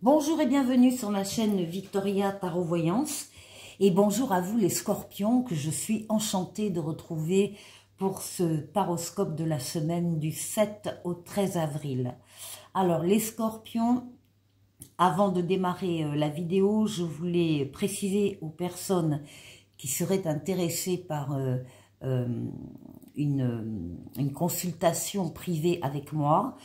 Bonjour et bienvenue sur ma chaîne Victoria Tarot Voyance. Et bonjour à vous les scorpions que je suis enchantée de retrouver pour ce taroscope de la semaine du 7 au 13 avril. Alors les scorpions, avant de démarrer la vidéo, je voulais préciser aux personnes qui seraient intéressées par une consultation privée avec moi,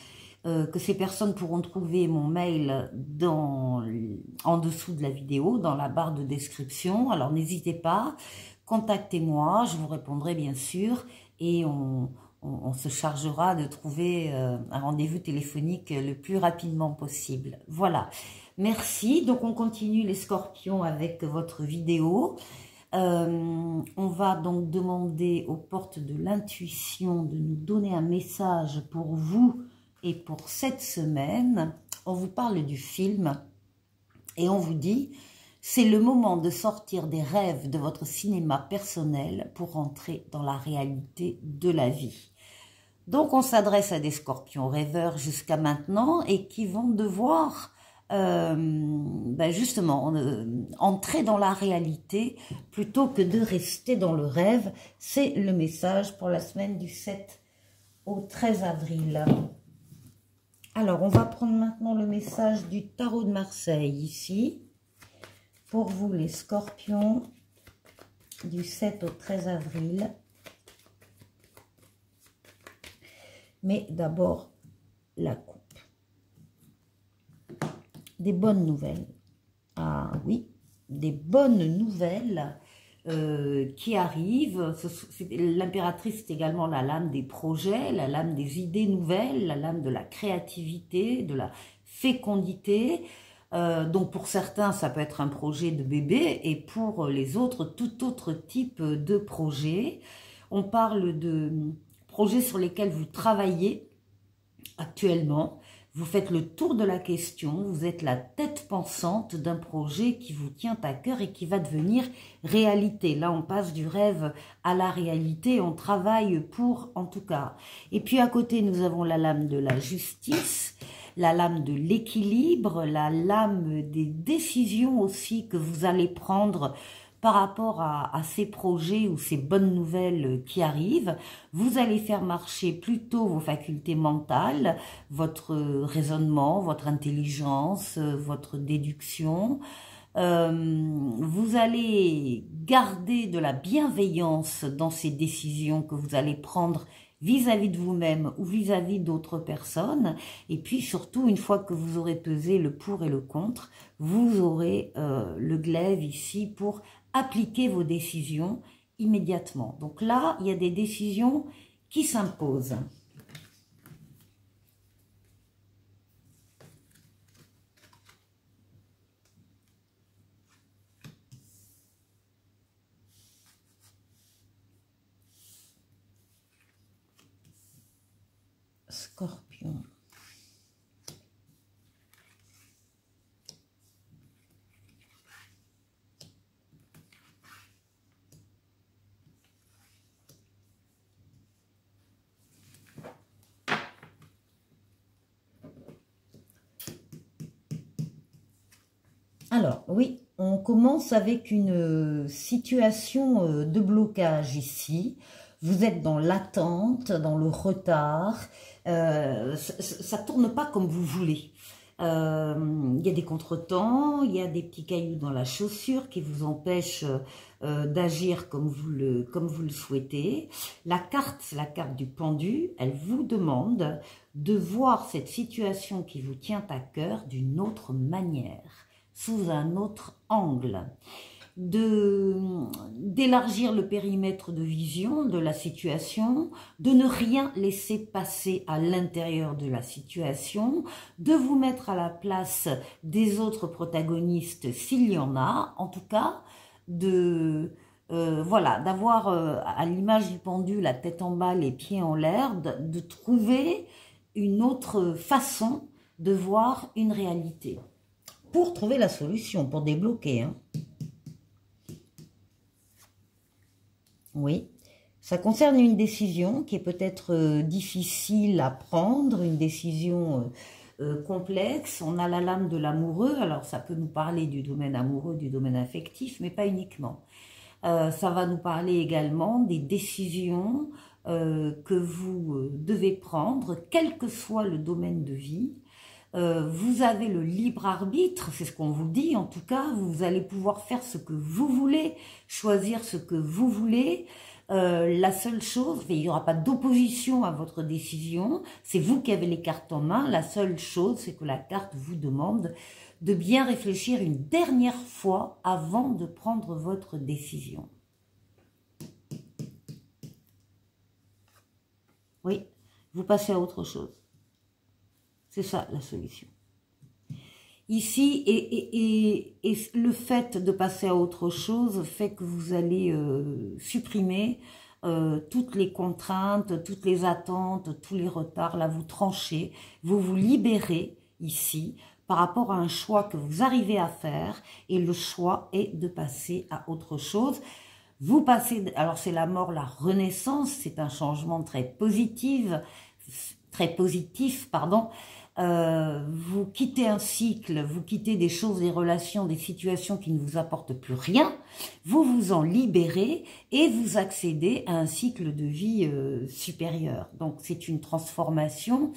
que ces personnes pourront trouver mon mail en dessous de la vidéo, dans la barre de description. Alors n'hésitez pas, contactez-moi, je vous répondrai bien sûr, et on se chargera de trouver un rendez-vous téléphonique le plus rapidement possible. Voilà, merci. Donc on continue les scorpions avec votre vidéo. On va donc demander aux portes de l'intuition de nous donner un message pour vous et pour cette semaine. On vous parle du film et on vous dit: c'est le moment de sortir des rêves de votre cinéma personnel pour entrer dans la réalité de la vie. Donc on s'adresse à des scorpions rêveurs jusqu'à maintenant et qui vont devoir justement entrer dans la réalité plutôt que de rester dans le rêve. C'est le message pour la semaine du 7 au 13 avril. Alors, on va prendre maintenant le message du tarot de Marseille, ici, pour vous les scorpions, du 7 au 13 avril. Mais d'abord, la coupe. Des bonnes nouvelles. Ah oui, des bonnes nouvelles qui arrivent. L'impératrice, c'est également la lame des projets, la lame des idées nouvelles, la lame de la créativité, de la fécondité. Donc pour certains, ça peut être un projet de bébé, et pour les autres, tout autre type de projet. On parle de projets sur lesquels vous travaillez actuellement. Vous faites le tour de la question, vous êtes la tête pensante d'un projet qui vous tient à cœur et qui va devenir réalité. Là, on passe du rêve à la réalité, on travaille pour, en tout cas. Et puis à côté, nous avons la lame de la justice, la lame de l'équilibre, la lame des décisions aussi que vous allez prendre par rapport à ces projets ou ces bonnes nouvelles qui arrivent. Vous allez faire marcher plutôt vos facultés mentales, votre raisonnement, votre intelligence, votre déduction. Vous allez garder de la bienveillance dans ces décisions que vous allez prendre vis-à-vis de vous-même ou vis-à-vis d'autres personnes. Et puis surtout, une fois que vous aurez pesé le pour et le contre, vous aurez le glaive ici pour appliquer vos décisions immédiatement. Donc là, il y a des décisions qui s'imposent. Scorpion. Alors, oui, on commence avec une situation de blocage ici. Vous êtes dans l'attente, dans le retard. Ça ne tourne pas comme vous voulez. Il y a des contretemps, il y a des petits cailloux dans la chaussure qui vous empêchent d'agir comme vous le souhaitez. La carte, c'est la carte du pendu. Elle vous demande de voir cette situation qui vous tient à cœur d'une autre manière, sous un autre angle, d'élargir le périmètre de vision de la situation, de ne rien laisser passer à l'intérieur de la situation, de vous mettre à la place des autres protagonistes s'il y en a, en tout cas, voilà, d'avoir à l'image du pendu, la tête en bas, les pieds en l'air, de trouver une autre façon de voir une réalité. Pour trouver la solution, pour débloquer. Hein. Oui, ça concerne une décision qui est peut-être difficile à prendre, une décision complexe. On a la lame de l'amoureux, alors ça peut nous parler du domaine amoureux, du domaine affectif, mais pas uniquement. Ça va nous parler également des décisions que vous devez prendre, quel que soit le domaine de vie. Vous avez le libre arbitre, c'est ce qu'on vous dit en tout cas, vous allez pouvoir faire ce que vous voulez, choisir ce que vous voulez. La seule chose, il n'y aura pas d'opposition à votre décision, c'est vous qui avez les cartes en main, la seule chose c'est que la carte vous demande de bien réfléchir une dernière fois avant de prendre votre décision. Oui, vous passez à autre chose. C'est ça la solution. Ici, et le fait de passer à autre chose fait que vous allez supprimer toutes les contraintes, toutes les attentes, tous les retards. Là, vous tranchez, vous vous libérez ici par rapport à un choix que vous arrivez à faire. Et le choix est de passer à autre chose. Vous passez, alors c'est la mort, la renaissance, c'est un changement très positif, pardon. Vous quittez un cycle, vous quittez des choses, des relations, des situations qui ne vous apportent plus rien, vous vous en libérez et vous accédez à un cycle de vie supérieur. Donc c'est une transformation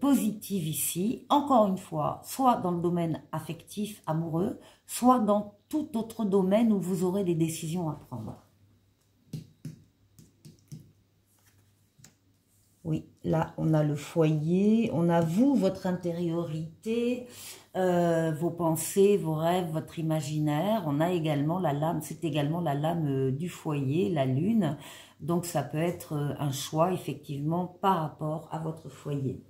positive ici, encore une fois, soit dans le domaine affectif, amoureux, soit dans tout autre domaine où vous aurez des décisions à prendre. Oui, là, on a le foyer, on a vous, votre intériorité, vos pensées, vos rêves, votre imaginaire. On a également la lame, c'est également la lame du foyer, la lune. Donc, ça peut être un choix, effectivement, par rapport à votre foyer.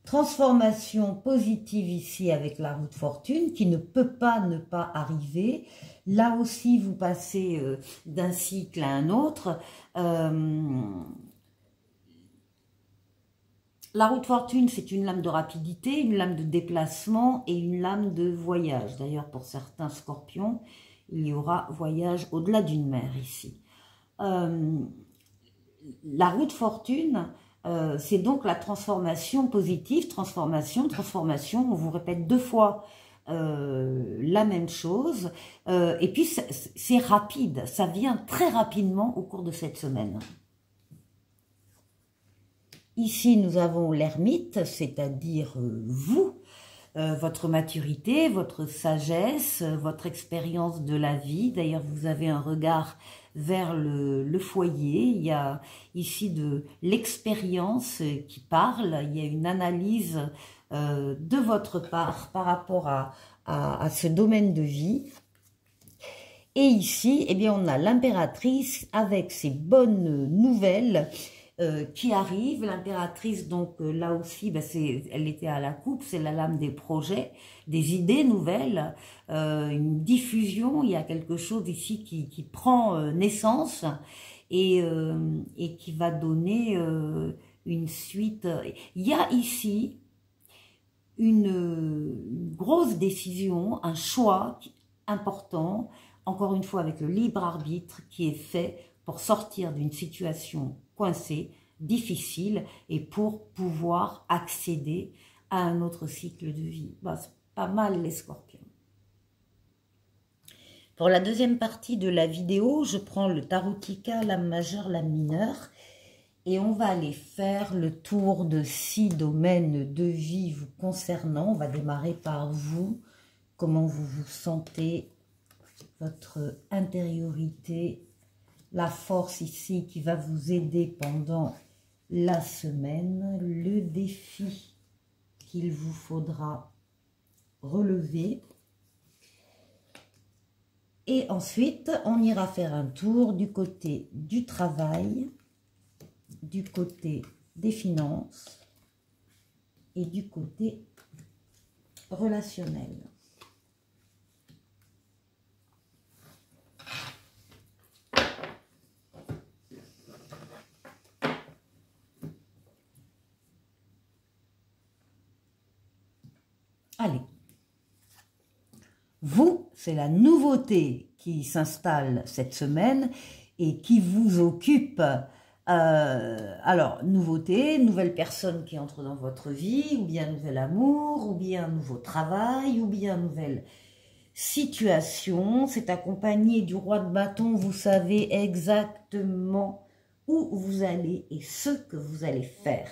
Transformation positive ici avec la roue de fortune qui ne peut pas ne pas arriver. Là aussi, vous passez d'un cycle à un autre. La roue de fortune, c'est une lame de rapidité, une lame de déplacement et une lame de voyage. D'ailleurs, pour certains scorpions, il y aura voyage au-delà d'une mer ici. La roue de fortune, c'est donc la transformation positive, transformation, on vous répète 2 fois la même chose, et puis c'est rapide, ça vient très rapidement au cours de cette semaine. Ici, nous avons l'ermite, c'est-à-dire vous, votre maturité, votre sagesse, votre expérience de la vie. D'ailleurs, vous avez un regard vers le foyer. Il y a ici de l'expérience qui parle. Il y a une analyse de votre part par rapport à ce domaine de vie. Et ici, eh bien, on a l'impératrice avec ses bonnes nouvelles qui arrive. L'impératrice, donc là aussi, ben, elle était à la coupe, c'est la lame des projets, des idées nouvelles, une diffusion, il y a quelque chose ici qui prend naissance et qui va donner une suite. Il y a ici une grosse décision, un choix important, encore une fois avec le libre arbitre qui est fait pour sortir d'une situation coincée, difficile, et pour pouvoir accéder à un autre cycle de vie. Bah, c'est pas mal les scorpions. Pour la deuxième partie de la vidéo, je prends le Tarotica, lame majeure, lame mineure, et on va aller faire le tour de 6 domaines de vie vous concernant. On va démarrer par vous, comment vous vous sentez, votre intériorité, la force ici qui va vous aider pendant la semaine, le défi qu'il vous faudra relever. Et ensuite, on ira faire un tour du côté du travail, du côté des finances et du côté relationnel. Allez, vous, c'est la nouveauté qui s'installe cette semaine et qui vous occupe Alors, nouveauté, nouvelle personne qui entre dans votre vie, ou bien nouvel amour, ou bien un nouveau travail, ou bien nouvelle situation. C'est accompagné du roi de bâton, vous savez exactement où vous allez et ce que vous allez faire.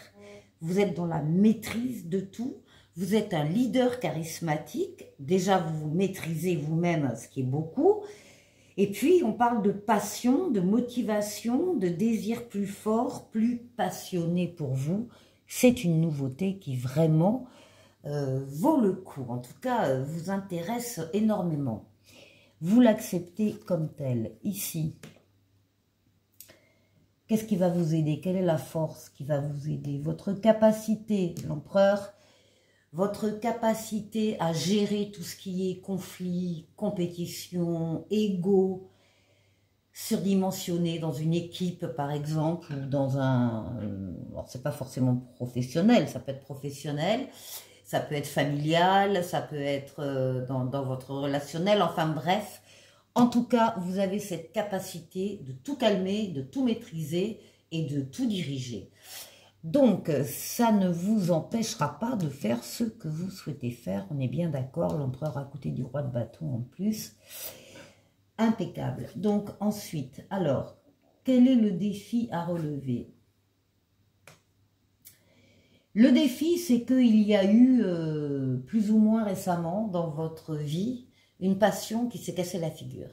Vous êtes dans la maîtrise de tout. Vous êtes un leader charismatique. Déjà, vous vous maîtrisez vous-même, ce qui est beaucoup. Et puis, on parle de passion, de motivation, de désir plus fort, plus passionné pour vous. C'est une nouveauté qui vraiment vaut le coup. En tout cas, vous intéresse énormément. Vous l'acceptez comme tel. Ici, qu'est-ce qui va vous aider? Quelle est la force qui va vous aider? Votre capacité, l'empereur, votre capacité à gérer tout ce qui est conflit, compétition, ego, surdimensionné dans une équipe par exemple, ou dans un... alors c'est pas forcément professionnel, ça peut être professionnel, ça peut être familial, ça peut être dans votre relationnel, enfin bref. En tout cas, vous avez cette capacité de tout calmer, de tout maîtriser et de tout diriger. Donc, ça ne vous empêchera pas de faire ce que vous souhaitez faire. On est bien d'accord, l'empereur à côté du roi de bâton en plus. Impeccable. Donc, ensuite, alors, quel est le défi à relever? Le défi, c'est qu'il y a eu, plus ou moins récemment, dans votre vie, une passion qui s'est cassée la figure.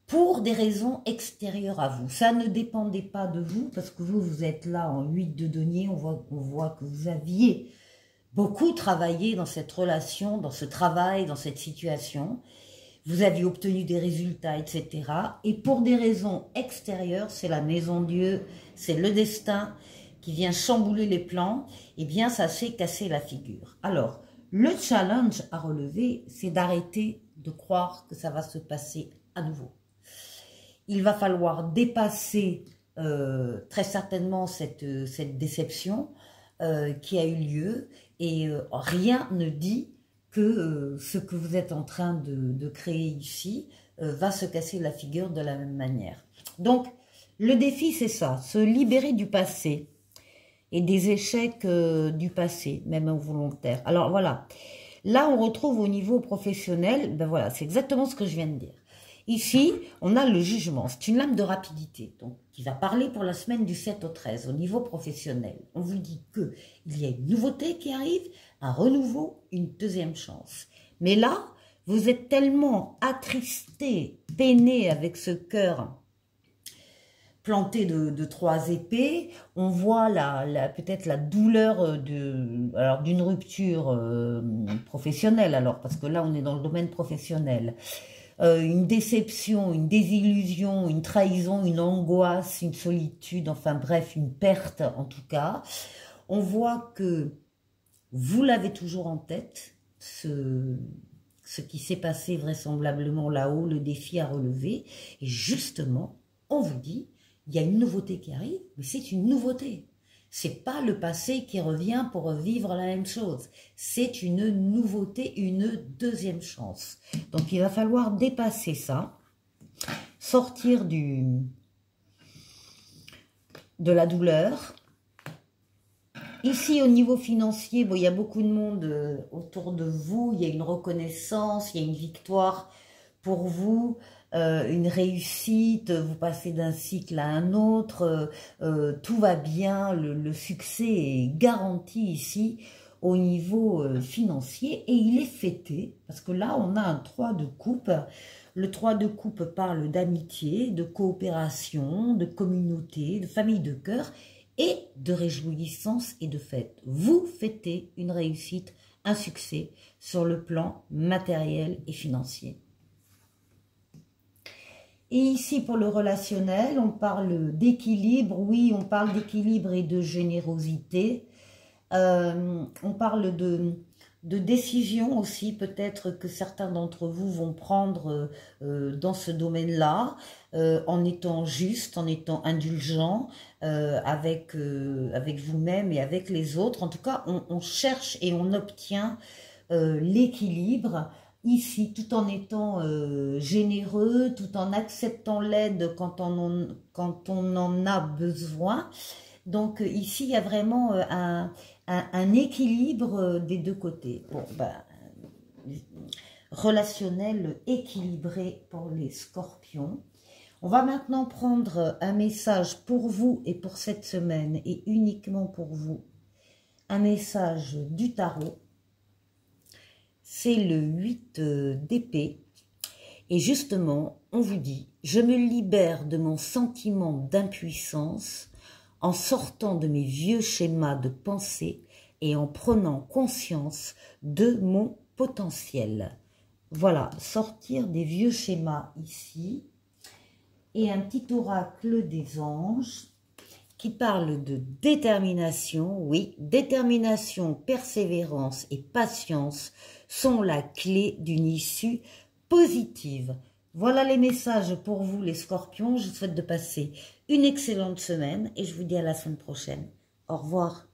Pour des raisons extérieures à vous. Ça ne dépendait pas de vous, parce que vous, vous êtes là en 8 de denier, on voit que vous aviez beaucoup travaillé dans cette relation, dans ce travail, dans cette situation. Vous aviez obtenu des résultats, etc. Et pour des raisons extérieures, c'est la maison Dieu, c'est le destin qui vient chambouler les plans, eh bien ça s'est cassé la figure. Alors, le challenge à relever, c'est d'arrêter de croire que ça va se passer à nouveau. Il va falloir dépasser très certainement cette déception qui a eu lieu, et rien ne dit que ce que vous êtes en train de créer ici va se casser la figure de la même manière. Donc, le défi, c'est ça, se libérer du passé et des échecs du passé, même involontaires. Alors, voilà. Là, on retrouve au niveau professionnel, ben voilà, c'est exactement ce que je viens de dire. Ici, on a le jugement. C'est une lame de rapidité, donc qui va parler pour la semaine du 7 au 13, au niveau professionnel. On vous dit qu'il y a une nouveauté qui arrive, un renouveau, une deuxième chance. Mais là, vous êtes tellement attristé, peiné avec ce cœur planté de 3 épées, on voit peut-être la douleur d'une rupture professionnelle, alors, parce que là, on est dans le domaine professionnel. Une déception, une désillusion, une trahison, une angoisse, une solitude, enfin bref, une perte en tout cas. On voit que vous l'avez toujours en tête, ce qui s'est passé vraisemblablement là-haut, le défi à relever. Et justement, on vous dit, il y a une nouveauté qui arrive, mais c'est une nouveauté. C'est pas le passé qui revient pour revivre la même chose. C'est une nouveauté, une deuxième chance. Donc, il va falloir dépasser ça, sortir de la douleur. Ici, au niveau financier, bon, il y a beaucoup de monde autour de vous. Il y a une reconnaissance, il y a une victoire pour vous. Une réussite, vous passez d'un cycle à un autre, tout va bien, le succès est garanti ici au niveau financier, et il est fêté, parce que là on a un 3 de coupe. Le 3 de coupe parle d'amitié, de coopération, de communauté, de famille de cœur, et de réjouissance et de fête. Vous fêtez une réussite, un succès sur le plan matériel et financier. Et ici, pour le relationnel, on parle d'équilibre. Oui, on parle d'équilibre et de générosité. On parle de décision aussi, peut-être que certains d'entre vous vont prendre dans ce domaine-là, en étant juste, en étant indulgent avec vous-même et avec les autres. En tout cas, on cherche et on obtient l'équilibre ici, tout en étant généreux, tout en acceptant l'aide quand on en a besoin. Donc ici, il y a vraiment un équilibre des deux côtés. Bon, ben, relationnel équilibré pour les scorpions. On va maintenant prendre un message pour vous et pour cette semaine, et uniquement pour vous. Un message du tarot. C'est le 8 d'épée. Et justement, on vous dit, je me libère de mon sentiment d'impuissance en sortant de mes vieux schémas de pensée et en prenant conscience de mon potentiel. Voilà, sortir des vieux schémas ici. Et un petit oracle des anges qui parle de détermination. Oui, détermination, persévérance et patience sont la clé d'une issue positive. Voilà les messages pour vous les scorpions. Je vous souhaite de passer une excellente semaine et je vous dis à la semaine prochaine. Au revoir.